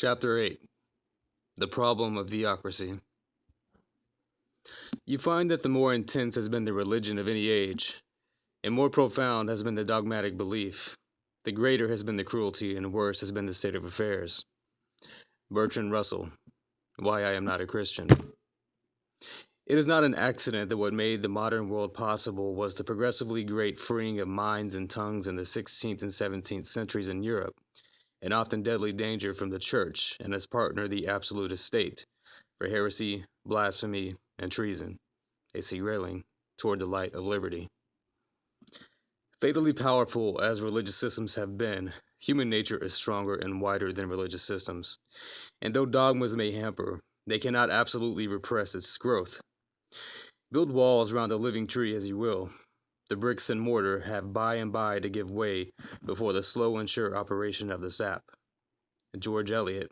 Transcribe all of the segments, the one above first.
Chapter 8. The Problem of Theocracy. You find that the more intense has been the religion of any age, and more profound has been the dogmatic belief, the greater has been the cruelty and worse has been the state of affairs. Bertrand Russell, Why I Am Not a Christian. It is not an accident that what made the modern world possible was the progressively great freeing of minds and tongues in the 16th and 17th centuries in Europe, and often deadly danger from the Church and its partner the absolutist state, for heresy, blasphemy, and treason, A.C. Railing, toward the light of liberty. Fatally powerful as religious systems have been, human nature is stronger and wider than religious systems, and though dogmas may hamper, they cannot absolutely repress its growth. Build walls round the living tree as you will, the bricks and mortar have by and by to give way before the slow and sure operation of the sap. George Eliot,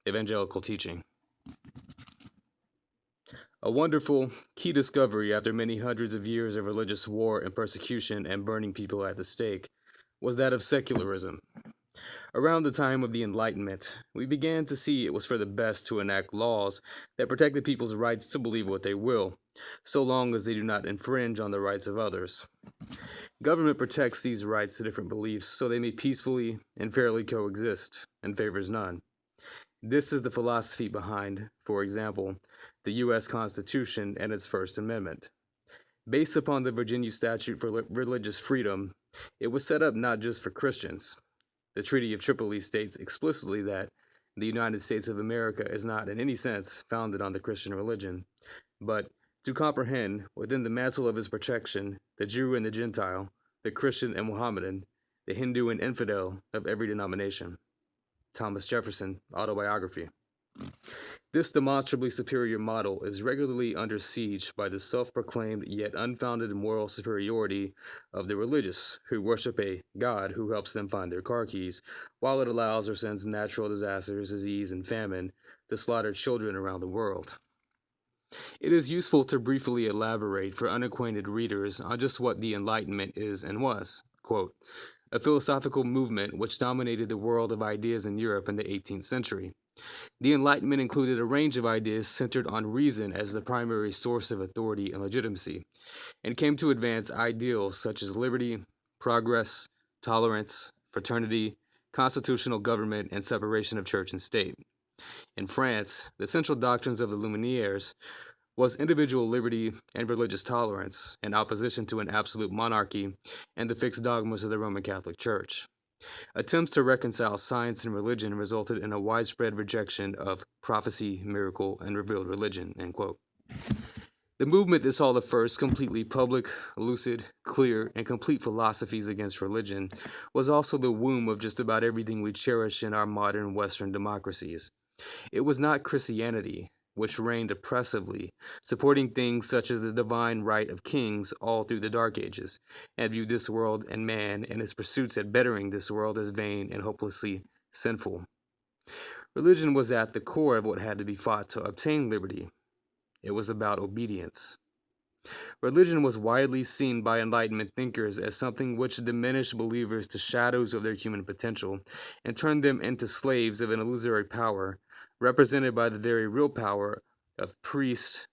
Evangelical Teaching. A wonderful, key discovery after many hundreds of years of religious war and persecution and burning people at the stake was that of secularism. Around the time of the Enlightenment, we began to see it was for the best to enact laws that protected people's rights to believe what they will, so long as they do not infringe on the rights of others. Government protects these rights to different beliefs so they may peacefully and fairly coexist, and favors none. This is the philosophy behind, for example, the U.S. Constitution and its First Amendment. Based upon the Virginia Statute for Religious Freedom, it was set up not just for Christians. The Treaty of Tripoli states explicitly that the United States of America is not in any sense founded on the Christian religion, but to comprehend, within the mantle of its protection, the Jew and the Gentile, the Christian and Mohammedan, the Hindu and infidel of every denomination. Thomas Jefferson, Autobiography. This demonstrably superior model is regularly under siege by the self-proclaimed yet unfounded moral superiority of the religious, who worship a God who helps them find their car keys, while it allows or sends natural disasters, disease, and famine to slaughter children around the world. It is useful to briefly elaborate for unacquainted readers on just what the Enlightenment is and was. Quote, a philosophical movement which dominated the world of ideas in Europe in the 18th century. The Enlightenment included a range of ideas centered on reason as the primary source of authority and legitimacy, and came to advance ideals such as liberty, progress, tolerance, fraternity, constitutional government, and separation of church and state. In France, the central doctrines of the Lumières was individual liberty and religious tolerance, in opposition to an absolute monarchy and the fixed dogmas of the Roman Catholic Church. Attempts to reconcile science and religion resulted in a widespread rejection of prophecy, miracle, and revealed religion. End quote. The movement that saw the first completely public, lucid, clear, and complete philosophies against religion was also the womb of just about everything we cherish in our modern Western democracies. It was not Christianity, which reigned oppressively, supporting things such as the divine right of kings all through the Dark Ages, and viewed this world and man and his pursuits at bettering this world as vain and hopelessly sinful. Religion was at the core of what had to be fought to obtain liberty. It was about obedience. Religion was widely seen by Enlightenment thinkers as something which diminished believers to shadows of their human potential and turned them into slaves of an illusory power, represented by the very real power of priests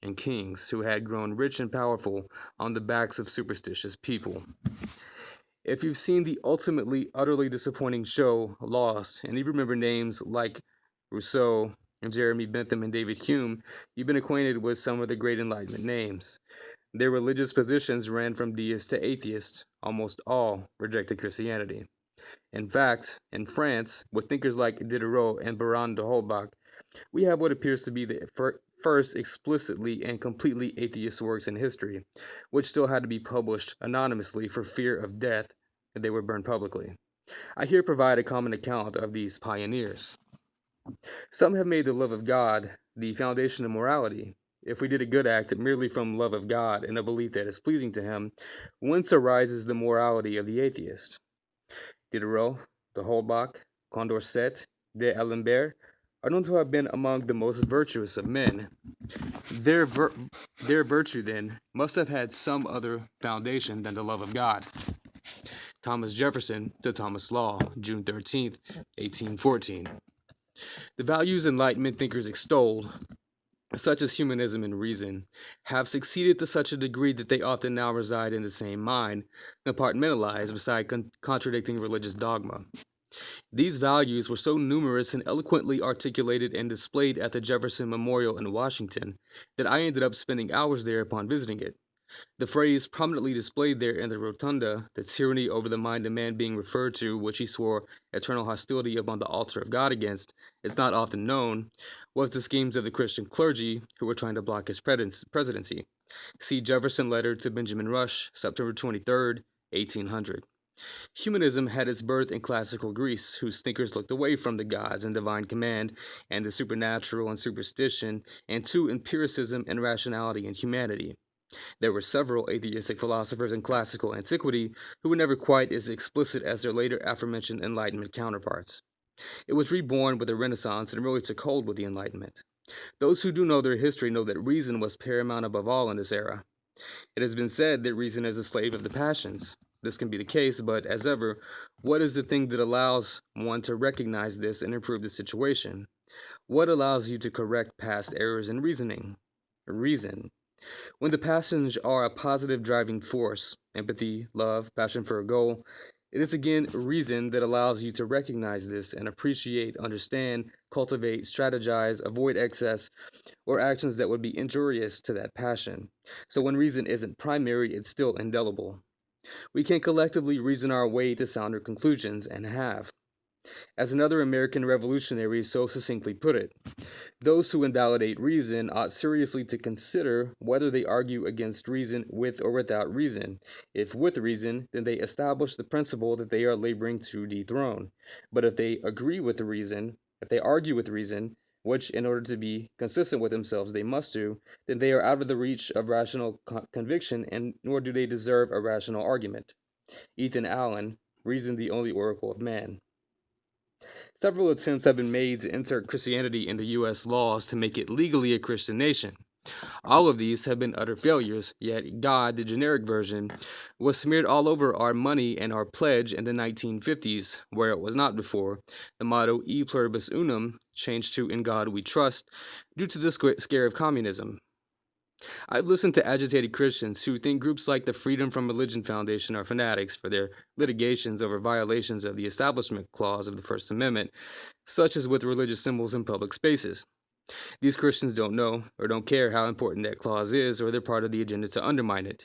and kings who had grown rich and powerful on the backs of superstitious people. If you've seen the ultimately utterly disappointing show Lost, and you remember names like Rousseau and Jeremy Bentham and David Hume, you've been acquainted with some of the great Enlightenment names. Their religious positions ran from deist to atheist. Almost all rejected Christianity. In fact, in France, with thinkers like Diderot and Baron de Holbach, we have what appears to be the first explicitly and completely atheist works in history, which still had to be published anonymously for fear of death if they were burned publicly. I here provide a common account of these pioneers. Some have made the love of God the foundation of morality. If we did a good act merely from love of God and a belief that is pleasing to Him, whence arises the morality of the atheist? Diderot, de Holbach, Condorcet, d'Alembert are known to have been among the most virtuous of men. Their virtue, then, must have had some other foundation than the love of God. Thomas Jefferson to Thomas Law, June 13, 1814. The values Enlightenment thinkers extolled, such as humanism and reason, have succeeded to such a degree that they often now reside in the same mind, compartmentalized beside contradicting religious dogma. These values were so numerous and eloquently articulated and displayed at the Jefferson Memorial in Washington that I ended up spending hours there upon visiting it. The phrase prominently displayed there in the rotunda, the tyranny over the mind of man being referred to, which he swore eternal hostility upon the altar of God against, is not often known, was the schemes of the Christian clergy who were trying to block his presidency. See Jefferson Letter to Benjamin Rush, September 23, 1800. Humanism had its birth in classical Greece, whose thinkers looked away from the gods and divine command and the supernatural and superstition, and to empiricism and rationality in humanity. There were several atheistic philosophers in classical antiquity who were never quite as explicit as their later aforementioned Enlightenment counterparts. It was reborn with the Renaissance and really took hold with the Enlightenment. Those who do know their history know that reason was paramount above all in this era. It has been said that reason is a slave of the passions. This can be the case, but as ever, what is the thing that allows one to recognize this and improve the situation? What allows you to correct past errors in reasoning? Reason. When the passions are a positive driving force, empathy, love, passion for a goal, it is again reason that allows you to recognize this and appreciate, understand, cultivate, strategize, avoid excess, or actions that would be injurious to that passion. So when reason isn't primary, it's still indelible. We can collectively reason our way to sounder conclusions, and have. As another American revolutionary so succinctly put it, those who invalidate reason ought seriously to consider whether they argue against reason with or without reason. If with reason, then they establish the principle that they are laboring to dethrone. But if they agree with the reason, if they argue with reason, which in order to be consistent with themselves they must do, then they are out of the reach of rational conviction, and nor do they deserve a rational argument. Ethan Allen, Reason the Only Oracle of Man. Several attempts have been made to insert Christianity into U.S. laws to make it legally a Christian nation. All of these have been utter failures, yet God, the generic version, was smeared all over our money and our pledge in the 1950s, where it was not before. The motto E pluribus unum changed to In God We Trust due to the scare of communism. I've listened to agitated Christians who think groups like the Freedom from Religion Foundation are fanatics for their litigations over violations of the Establishment Clause of the First Amendment, such as with religious symbols in public spaces. These Christians don't know or don't care how important that clause is, or they're part of the agenda to undermine it.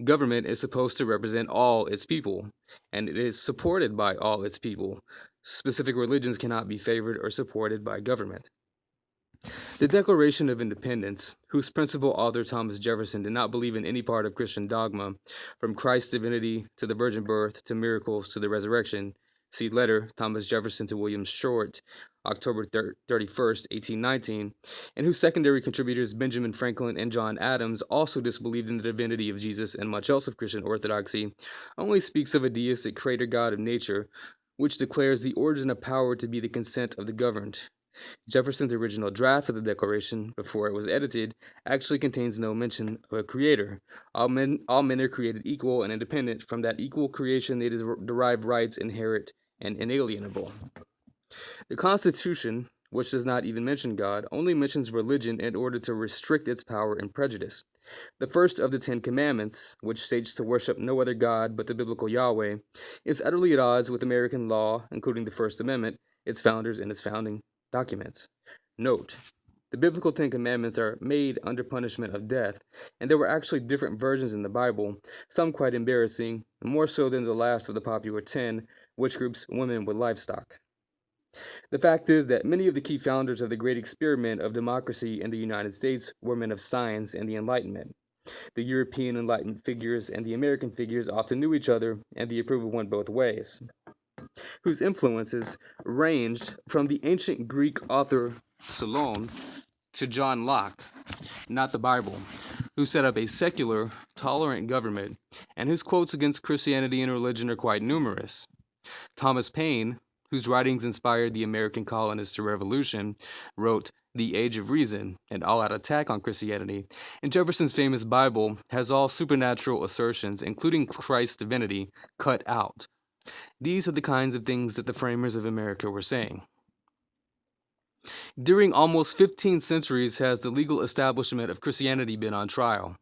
Government is supposed to represent all its people, and it is supported by all its people. Specific religions cannot be favored or supported by government. The Declaration of Independence, whose principal author Thomas Jefferson did not believe in any part of Christian dogma, from Christ's divinity to the virgin birth to miracles to the resurrection, see letter Thomas Jefferson to William Short, October 31st, 1819, and whose secondary contributors Benjamin Franklin and John Adams also disbelieved in the divinity of Jesus and much else of Christian orthodoxy, only speaks of a deistic creator god of nature, which declares the origin of power to be the consent of the governed. Jefferson's original draft of the Declaration, before it was edited, actually contains no mention of a creator. All men are created equal and independent. From that equal creation they derive rights inherent and inalienable. The Constitution, which does not even mention God, only mentions religion in order to restrict its power and prejudice. The first of the Ten Commandments, which states to worship no other God but the biblical Yahweh, is utterly at odds with American law, including the First Amendment, its founders, and its founding documents. Note: the biblical Ten Commandments are made under punishment of death, and there were actually different versions in the Bible, some quite embarrassing, more so than the last of the popular 10, which groups women with livestock. The fact is that many of the key founders of the great experiment of democracy in the United States were men of science and the Enlightenment. The European Enlightenment figures and the American figures often knew each other, and the approval went both ways, whose influences ranged from the ancient Greek author Solon to John Locke, not the Bible, who set up a secular, tolerant government, and whose quotes against Christianity and religion are quite numerous. Thomas Paine, whose writings inspired the American colonists to revolution, wrote The Age of Reason, an all-out attack on Christianity, and Jefferson's famous Bible has all supernatural assertions, including Christ's divinity, cut out. These are the kinds of things that the framers of America were saying. During almost 15 centuries has the legal establishment of Christianity been on trial.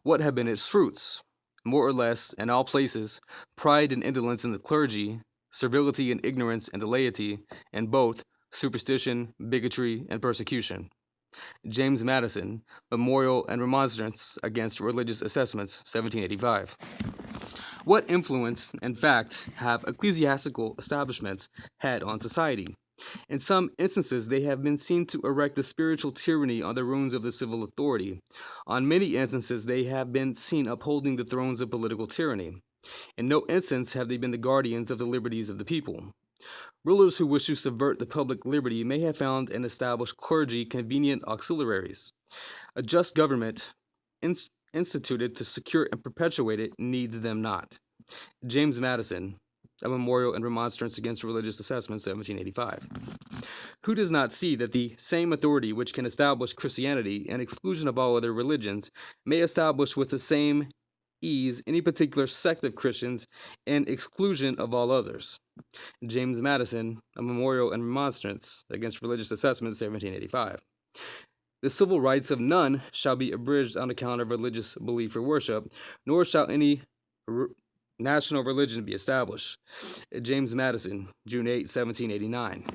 What have been its fruits? More or less, in all places, pride and indolence in the clergy, servility and ignorance in the laity, and both superstition, bigotry, and persecution. James Madison, Memorial and Remonstrance Against Religious Assessments, 1785. What influence, in fact, have ecclesiastical establishments had on society? In some instances, they have been seen to erect a spiritual tyranny on the ruins of the civil authority. On many instances, they have been seen upholding the thrones of political tyranny. In no instance have they been the guardians of the liberties of the people. Rulers who wish to subvert the public liberty may have found and established clergy convenient auxiliaries. A just government, instituted to secure and perpetuate it, needs them not. James Madison, A Memorial and Remonstrance Against Religious Assessments, 1785. Who does not see that the same authority which can establish Christianity and exclusion of all other religions may establish with the same ease any particular sect of Christians and exclusion of all others? James Madison, A Memorial and Remonstrance Against Religious Assessments, 1785. The civil rights of none shall be abridged on account of religious belief or worship, nor shall any national religion be established. James Madison, June 8, 1789.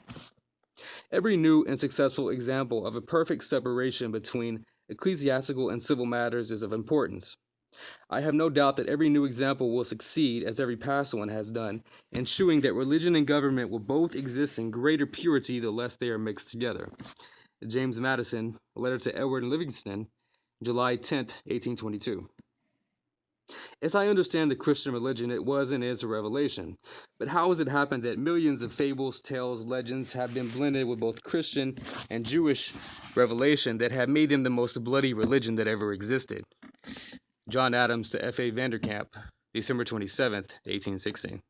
Every new and successful example of a perfect separation between ecclesiastical and civil matters is of importance. I have no doubt that every new example will succeed, as every past one has done, in shewing that religion and government will both exist in greater purity the less they are mixed together. James Madison, a letter to Edward Livingston, July 10, 1822. As I understand the Christian religion, it was and is a revelation. But how has it happened that millions of fables, tales, legends have been blended with both Christian and Jewish revelation that have made them the most bloody religion that ever existed? John Adams to F.A. Vanderkamp, December 27, 1816.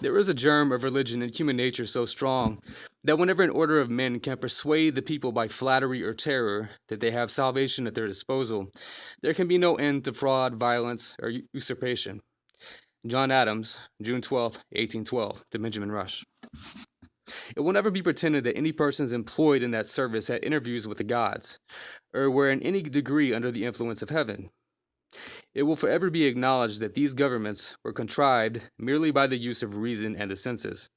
There is a germ of religion in human nature so strong that whenever an order of men can persuade the people by flattery or terror that they have salvation at their disposal, there can be no end to fraud, violence, or usurpation. John Adams, June 12, 1812, to Benjamin Rush. It will never be pretended that any persons employed in that service had interviews with the gods, or were in any degree under the influence of heaven. It will forever be acknowledged that these governments were contrived merely by the use of reason and the senses.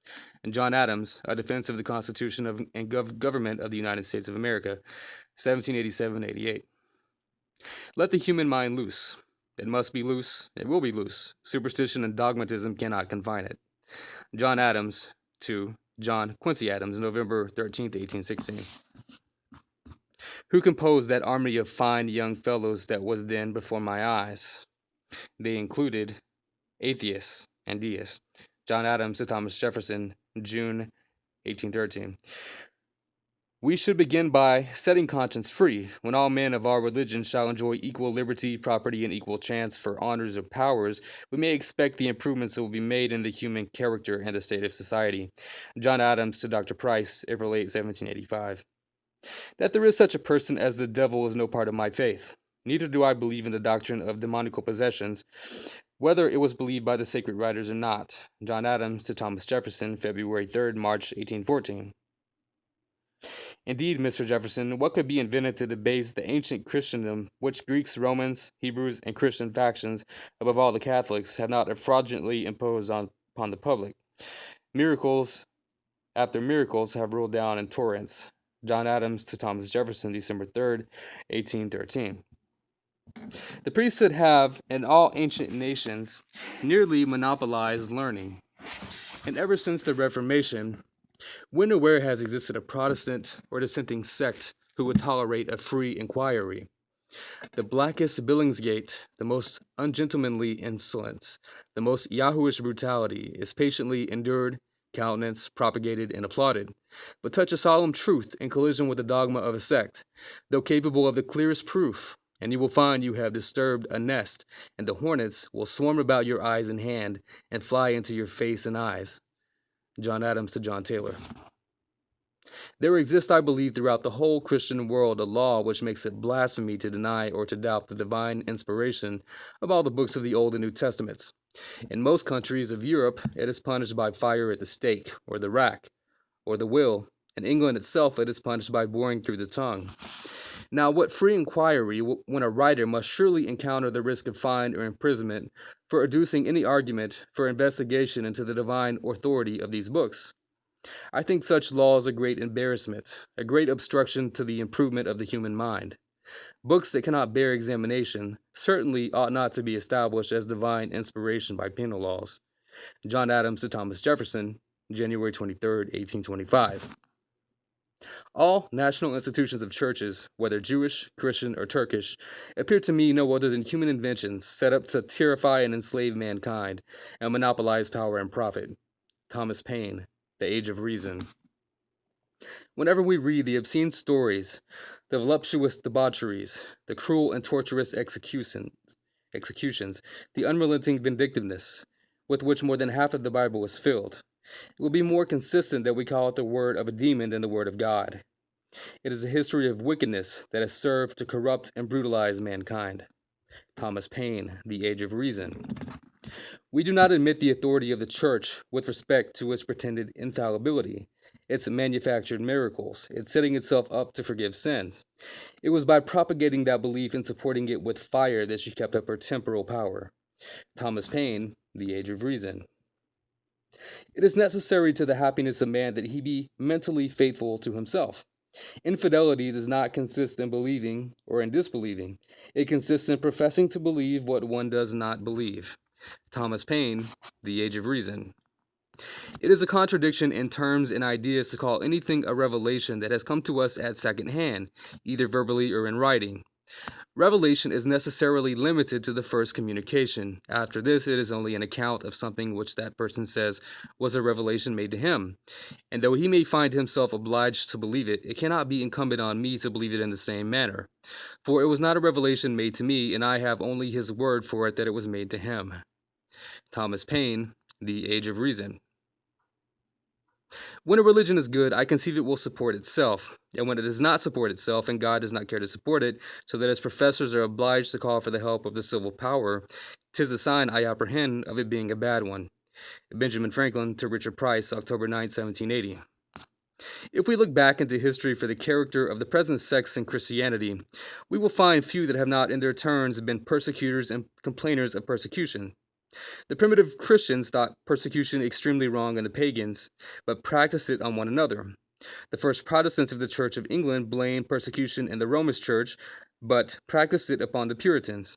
And John Adams, A Defense of the Constitution and Government of the United States of America, 1787-88. Let the human mind loose. It must be loose. It will be loose. Superstition and dogmatism cannot confine it. John Adams to John Quincy Adams, November 13, 1816. Who composed that army of fine young fellows that was then before my eyes? They included atheists and deists. John Adams to Thomas Jefferson, June 1813. We should begin by setting conscience free, when all men of our religion shall enjoy equal liberty, property, and equal chance for honors or powers, we may expect the improvements that will be made in the human character and the state of society. John Adams to Dr. Price, April 8, 1785. That there is such a person as the devil is no part of my faith. Neither do I believe in the doctrine of demoniacal possessions, whether it was believed by the sacred writers or not. John Adams to Thomas Jefferson, February 3, March 1814. Indeed, Mr. Jefferson, what could be invented to debase the ancient Christendom, which Greeks, Romans, Hebrews, and Christian factions, above all the Catholics, have not fraudulently imposed upon the public? Miracles after miracles have rolled down in torrents. John Adams to Thomas Jefferson, December 3, 1813. The priesthood have, in all ancient nations, nearly monopolized learning. And ever since the Reformation, when or where has existed a Protestant or dissenting sect who would tolerate a free inquiry? The blackest Billingsgate, the most ungentlemanly insolence, the most Yahowish brutality is patiently endured, countenanced, propagated, and applauded. But touch a solemn truth in collision with the dogma of a sect, though capable of the clearest proof, and you will find you have disturbed a nest, and the hornets will swarm about your eyes and hand, and fly into your face and eyes. John Adams to John Taylor. There exists, I believe, throughout the whole Christian world a law which makes it blasphemy to deny or to doubt the divine inspiration of all the books of the Old and New Testaments. In most countries of Europe, it is punished by fire at the stake, or the rack, or the will, In England itself, it is punished by boring through the tongue. Now, what free inquiry when a writer must surely encounter the risk of fine or imprisonment for adducing any argument for investigation into the divine authority of these books? I think such laws a great embarrassment, a great obstruction to the improvement of the human mind. Books that cannot bear examination certainly ought not to be established as divine inspiration by penal laws. John Adams to Thomas Jefferson, January 23, 1825. All national institutions of churches, whether Jewish, Christian, or Turkish, appear to me no other than human inventions set up to terrify and enslave mankind and monopolize power and profit. Thomas Paine, The Age of Reason. Whenever we read the obscene stories, the voluptuous debaucheries, the cruel and torturous executions, the unrelenting vindictiveness with which more than half of the Bible is filled, it will be more consistent that we call it the word of a demon than the word of God. It is a history of wickedness that has served to corrupt and brutalize mankind. Thomas Paine, The Age of Reason. We do not admit the authority of the Church with respect to its pretended infallibility, its manufactured miracles, its setting itself up to forgive sins. It was by propagating that belief and supporting it with fire that she kept up her temporal power. Thomas Paine, The Age of Reason. It is necessary to the happiness of man that he be mentally faithful to himself. Infidelity does not consist in believing or in disbelieving. It consists in professing to believe what one does not believe. Thomas Paine, The Age of Reason. It is a contradiction in terms and ideas to call anything a revelation that has come to us at second hand, either verbally or in writing. Revelation is necessarily limited to the first communication. After this, it is only an account of something which that person says was a revelation made to him. And though he may find himself obliged to believe it, it cannot be incumbent on me to believe it in the same manner. For it was not a revelation made to me, and I have only his word for it that it was made to him. Thomas Paine, The Age of Reason. When a religion is good, I conceive it will support itself, and when it does not support itself, and God does not care to support it, so that its professors are obliged to call for the help of the civil power, 'tis a sign, I apprehend, of it being a bad one. Benjamin Franklin to Richard Price, October 9, 1780. If we look back into history for the character of the present sects in Christianity, we will find few that have not in their turns been persecutors and complainers of persecution. The primitive Christians thought persecution extremely wrong in the pagans, but practiced it on one another. The first Protestants of the Church of England blamed persecution in the Romish Church, but practiced it upon the Puritans.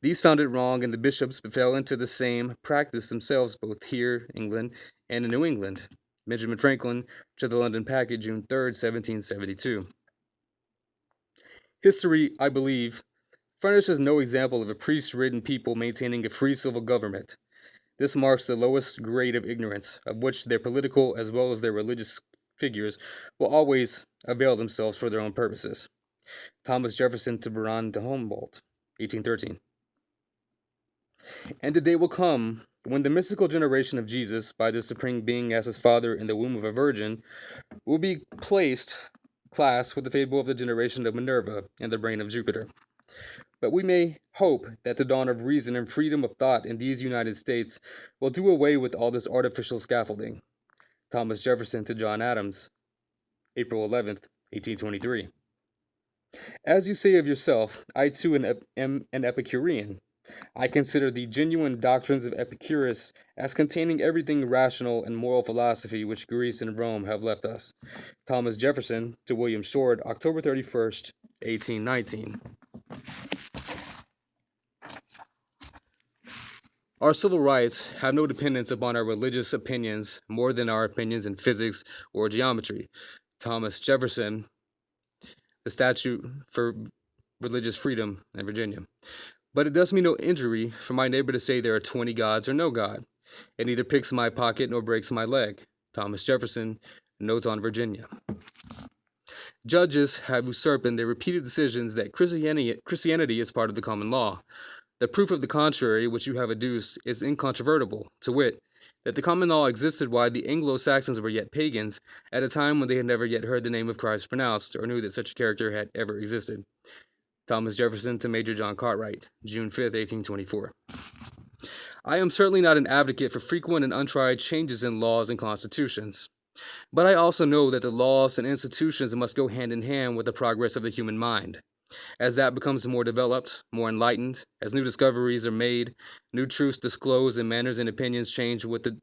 These found it wrong, and the bishops fell into the same practice themselves, both here, England, and in New England. Benjamin Franklin to the London Packet, June 3, 1772. History, I believe, furnishes no example of a priest-ridden people maintaining a free civil government. This marks the lowest grade of ignorance, of which their political as well as their religious figures will always avail themselves for their own purposes. Thomas Jefferson to Baron de Humboldt, 1813. And the day will come when the mystical generation of Jesus, by the Supreme Being as his Father in the womb of a virgin, will be classed with the fable of the generation of Minerva and the brain of Jupiter. But we may hope that the dawn of reason and freedom of thought in these United States will do away with all this artificial scaffolding. Thomas Jefferson to John Adams, April 11th, 1823. As you say of yourself, I too am an Epicurean. I consider the genuine doctrines of Epicurus as containing everything rational and moral philosophy which Greece and Rome have left us. Thomas Jefferson to William Short, October 31st, 1819. Our civil rights have no dependence upon our religious opinions more than our opinions in physics or geometry. Thomas Jefferson, the Statute for Religious Freedom in Virginia. But it does me no injury for my neighbor to say there are 20 gods or no God. It neither picks my pocket nor breaks my leg. Thomas Jefferson, Notes on Virginia. Judges have usurped in their repeated decisions that Christianity is part of the common law. The proof of the contrary, which you have adduced, is incontrovertible, to wit, that the common law existed while the Anglo-Saxons were yet pagans, at a time when they had never yet heard the name of Christ pronounced, or knew that such a character had ever existed. Thomas Jefferson to Major John Cartwright, June 5, 1824. I am certainly not an advocate for frequent and untried changes in laws and constitutions. But I also know that the laws and institutions must go hand in hand with the progress of the human mind. As that becomes more developed, more enlightened, as new discoveries are made, new truths disclosed, and manners and opinions change with the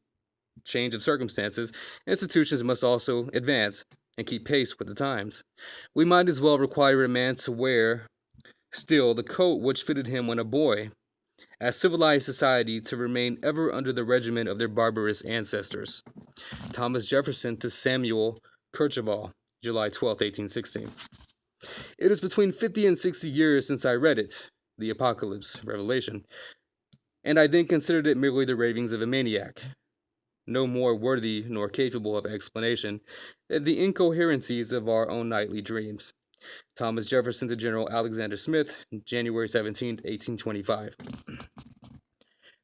change of circumstances, institutions must also advance and keep pace with the times. We might as well require a man to wear still the coat which fitted him when a boy, as civilized society to remain ever under the regimen of their barbarous ancestors. Thomas Jefferson to Samuel Kercheval, July 12, 1816. It is between 50 and 60 years since I read it, the Apocalypse, Revelation, and I then considered it merely the ravings of a maniac, no more worthy nor capable of explanation than the incoherencies of our own nightly dreams. Thomas Jefferson to General Alexander Smith, January 17, 1825.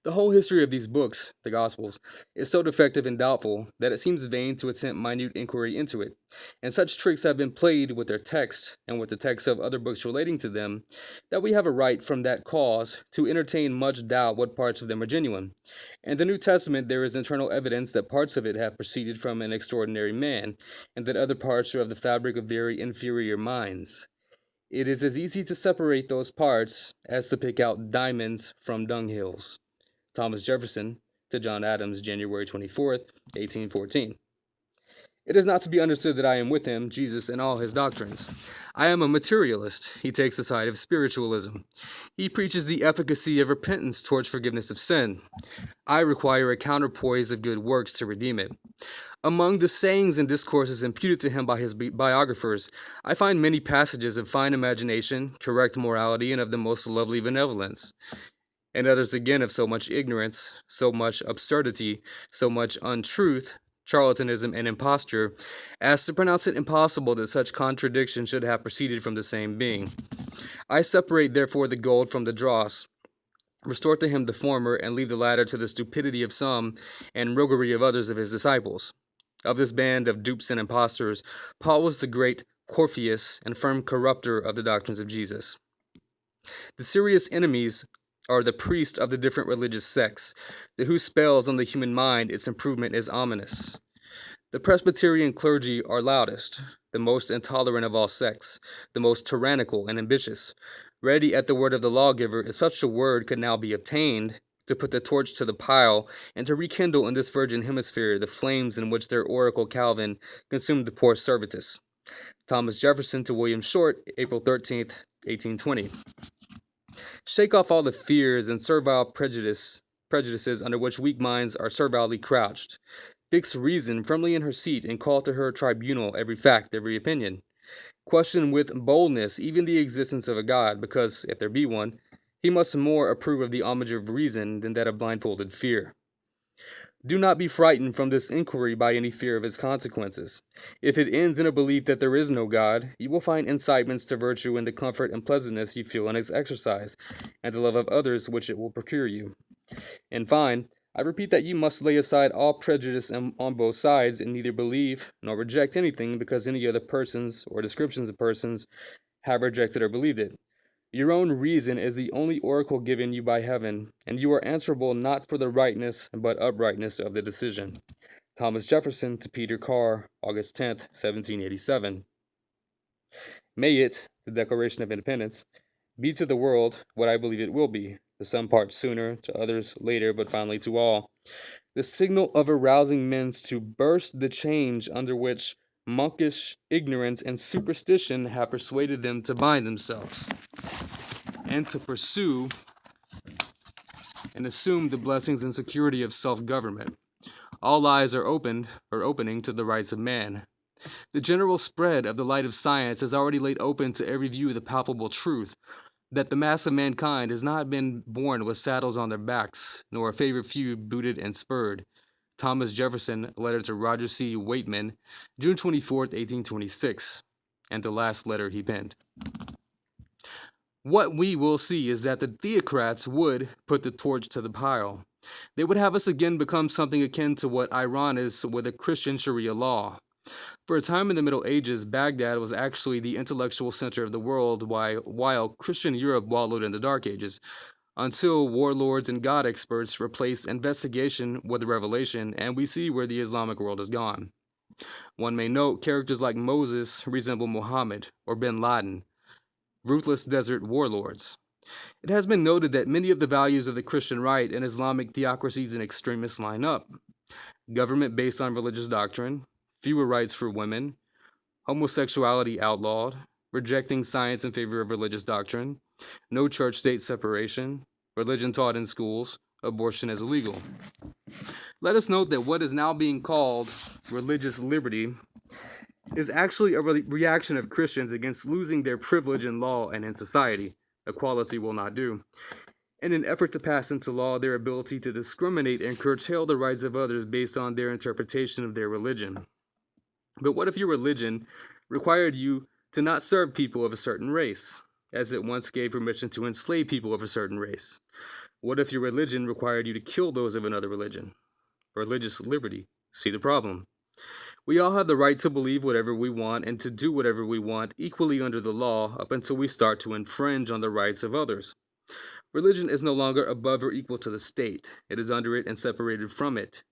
The whole history of these books, the Gospels, is so defective and doubtful that it seems vain to attempt minute inquiry into it, and such tricks have been played with their text and with the texts of other books relating to them, that we have a right from that cause to entertain much doubt what parts of them are genuine. In the New Testament there is internal evidence that parts of it have proceeded from an extraordinary man, and that other parts are of the fabric of very inferior minds. It is as easy to separate those parts as to pick out diamonds from dunghills. Thomas Jefferson to John Adams, January 24, 1814. It is not to be understood that I am with him, Jesus, in all his doctrines. I am a materialist. He takes the side of spiritualism. He preaches the efficacy of repentance towards forgiveness of sin. I require a counterpoise of good works to redeem it. Among the sayings and discourses imputed to him by his biographers, I find many passages of fine imagination, correct morality, and of the most lovely benevolence, and others again of so much ignorance, so much absurdity, so much untruth, charlatanism, and imposture, as to pronounce it impossible that such contradiction should have proceeded from the same being. I separate therefore the gold from the dross, restore to him the former, and leave the latter to the stupidity of some and roguery of others of his disciples. Of this band of dupes and impostors, Paul was the great Corpheus and firm corrupter of the doctrines of Jesus. The serious enemies are the priests of the different religious sects, to whose spells on the human mind its improvement is ominous. The Presbyterian clergy are loudest, the most intolerant of all sects, the most tyrannical and ambitious, ready at the word of the lawgiver, if such a word could now be obtained, to put the torch to the pile, and to rekindle in this virgin hemisphere the flames in which their oracle Calvin consumed the poor Servetus. Thomas Jefferson to William Short, April 13, 1820. Shake off all the fears and servile prejudices under which weak minds are servilely crouched. Fix reason firmly in her seat, and call to her tribunal every fact, every opinion. Question with boldness even the existence of a God, because, if there be one, he must more approve of the homage of reason than that of blindfolded fear. Do not be frightened from this inquiry by any fear of its consequences. If it ends in a belief that there is no God, you will find incitements to virtue in the comfort and pleasantness you feel in its exercise, and the love of others which it will procure you. In fine, I repeat that you must lay aside all prejudice on both sides, and neither believe nor reject anything because any other persons or descriptions of persons have rejected or believed it. Your own reason is the only oracle given you by heaven, and you are answerable not for the rightness but uprightness of the decision. Thomas Jefferson to Peter Carr, August 10, 1787. May it, the Declaration of Independence, be to the world what I believe it will be, to some parts sooner, to others later, but finally to all, the signal of arousing men to burst the change under which monkish ignorance and superstition have persuaded them to bind themselves, and to pursue and assume the blessings and security of self-government. All eyes are opening to the rights of man. The general spread of the light of science has already laid open to every view the palpable truth that the mass of mankind has not been born with saddles on their backs, nor a favored few booted and spurred. Thomas Jefferson, letter to Roger C. Waitman, June 24, 1826, and the last letter he penned. What we will see is that the theocrats would put the torch to the pile. They would have us again become something akin to what Iran is with a Christian Sharia law. For a time in the Middle Ages, Baghdad was actually the intellectual center of the world, while Christian Europe wallowed in the Dark Ages, until warlords and God experts replaced investigation with revelation, and we see where the Islamic world has gone. One may note characters like Moses resemble Muhammad or bin Laden, ruthless desert warlords. It has been noted that many of the values of the Christian right and Islamic theocracies and extremists line up. Government based on religious doctrine, fewer rights for women, homosexuality outlawed, rejecting science in favor of religious doctrine, no church-state separation, religion taught in schools, abortion is illegal. Let us note that what is now being called religious liberty is actually a reaction of Christians against losing their privilege in law and in society. Equality will not do. In an effort to pass into law their ability to discriminate and curtail the rights of others based on their interpretation of their religion. But what if your religion required you to not serve people of a certain race, as it once gave permission to enslave people of a certain race? What if your religion required you to kill those of another religion? Religious liberty. See the problem. We all have the right to believe whatever we want and to do whatever we want equally under the law up until we start to infringe on the rights of others. Religion is no longer above or equal to the state. It is under it and separated from it.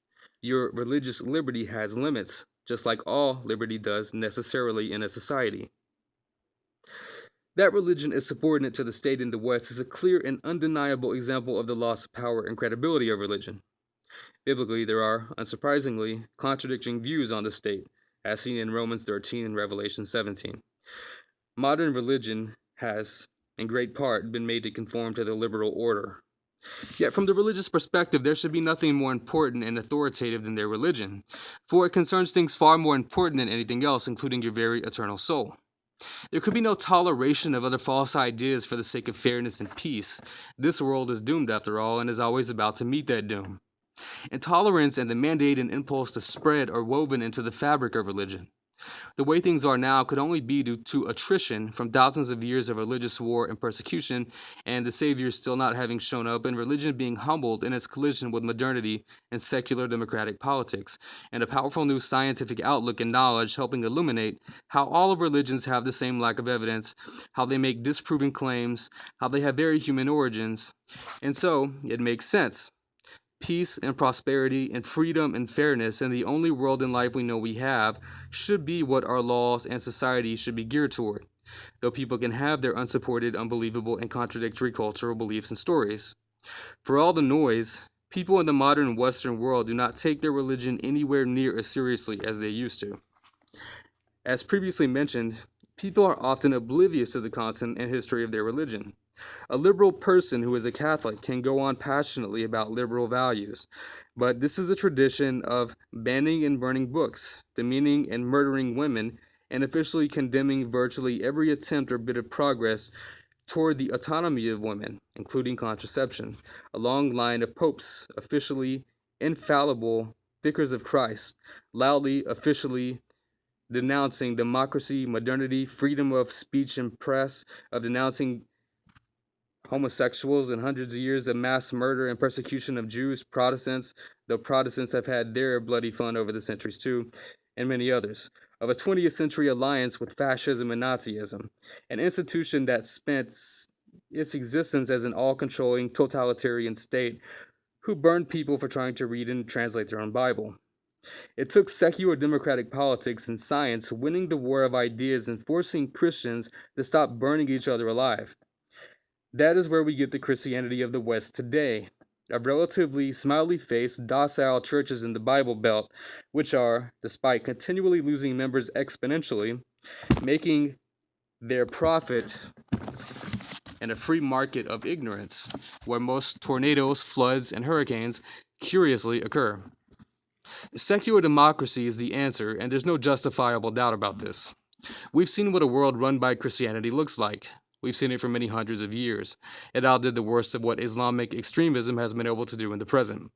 Your religious liberty has limits, just like all liberty does necessarily in a society. That religion is subordinate to the state in the West is a clear and undeniable example of the loss of power and credibility of religion. Biblically, there are, unsurprisingly, contradicting views on the state, as seen in Romans 13 and Revelation 17. Modern religion has, in great part, been made to conform to the liberal order. Yet from the religious perspective, there should be nothing more important and authoritative than their religion, for it concerns things far more important than anything else, including your very eternal soul. There could be no toleration of other false ideas for the sake of fairness and peace. This world is doomed, after all, and is always about to meet that doom. Intolerance and the mandate and impulse to spread are woven into the fabric of religion. The way things are now could only be due to attrition from thousands of years of religious war and persecution, and the Savior still not having shown up, and religion being humbled in its collision with modernity and secular democratic politics, and a powerful new scientific outlook and knowledge helping illuminate how all of religions have the same lack of evidence, how they make disproving claims, how they have very human origins. And so, it makes sense. Peace and prosperity and freedom and fairness in the only world and life we know we have should be what our laws and society should be geared toward, though people can have their unsupported, unbelievable, and contradictory cultural beliefs and stories. For all the noise, people in the modern Western world do not take their religion anywhere near as seriously as they used to. As previously mentioned, people are often oblivious to the content and history of their religion. A liberal person who is a Catholic can go on passionately about liberal values, but this is a tradition of banning and burning books, demeaning and murdering women, and officially condemning virtually every attempt or bit of progress toward the autonomy of women, including contraception. A long line of popes, officially infallible vicars of Christ, loudly, officially denouncing democracy, modernity, freedom of speech and press, of denouncing homosexuals and hundreds of years of mass murder and persecution of Jews, Protestants, though Protestants have had their bloody fun over the centuries too, and many others, of a 20th century alliance with fascism and Nazism, an institution that spent its existence as an all-controlling totalitarian state who burned people for trying to read and translate their own Bible. It took secular democratic politics and science winning the war of ideas and forcing Christians to stop burning each other alive. That is where we get the Christianity of the West today, of relatively smiley-faced, docile churches in the Bible Belt, which are, despite continually losing members exponentially, making their profit in a free market of ignorance, where most tornadoes, floods, and hurricanes curiously occur. Secular democracy is the answer, and there's no justifiable doubt about this. We've seen what a world run by Christianity looks like. We've seen it for many hundreds of years. It outdid the worst of what Islamic extremism has been able to do in the present.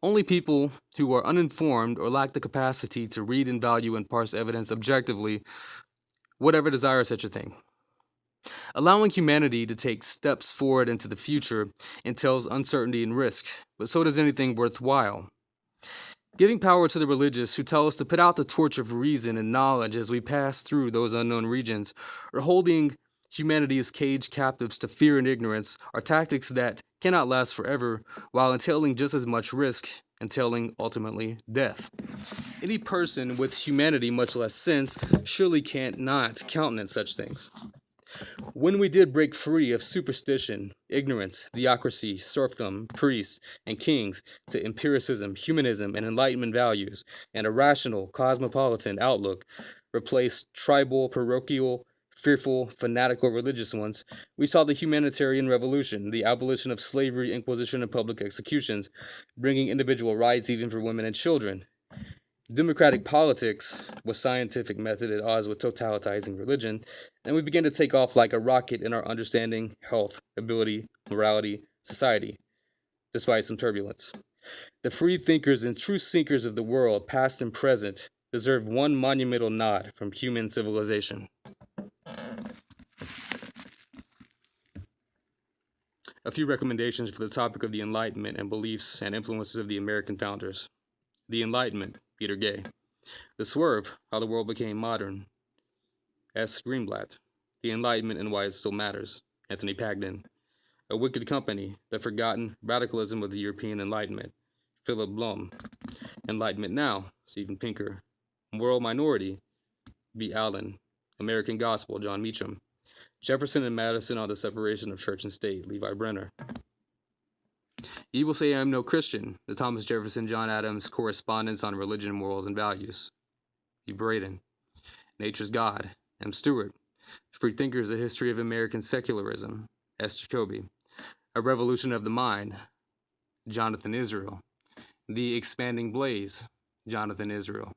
Only people who are uninformed or lack the capacity to read and value and parse evidence objectively would ever desire such a thing. Allowing humanity to take steps forward into the future entails uncertainty and risk, but so does anything worthwhile. Giving power to the religious who tell us to put out the torch of reason and knowledge as we pass through those unknown regions, or holding humanity as caged captives to fear and ignorance, are tactics that cannot last forever while entailing just as much risk entailing ultimately death. Any person with humanity, much less sense, surely can't not countenance such things. When we did break free of superstition, ignorance, theocracy, serfdom, priests, and kings to empiricism, humanism, and Enlightenment values, and a rational, cosmopolitan outlook replaced tribal, parochial, fearful, fanatical religious ones, we saw the humanitarian revolution, the abolition of slavery, inquisition, and public executions, bringing individual rights even for women and children. Democratic politics was scientific method at odds with totalitarian religion, and we began to take off like a rocket in our understanding, health, ability, morality, society, despite some turbulence. The free thinkers and true seekers of the world, past and present, deserve one monumental nod from human civilization. A few recommendations for the topic of the Enlightenment and beliefs and influences of the American founders. The Enlightenment, Peter Gay. The Swerve, How the World Became Modern, S. Greenblatt. The Enlightenment and Why It Still Matters, Anthony Pagden. A Wicked Company, The Forgotten Radicalism of the European Enlightenment, Philip Blum. Enlightenment Now, Steven Pinker. Moral Minority, B. Allen. American Gospel, John Meacham. Jefferson and Madison on the Separation of Church and State, Levi Brenner. Ye Will Say I Am No Christian, the Thomas Jefferson John Adams Correspondence on Religion, Morals, and Values, E. Braden. Nature's God, M. Stewart. Free Thinkers, A History of American Secularism, S. Jacoby. A Revolution of the Mind, Jonathan Israel. The Expanding Blaze, Jonathan Israel.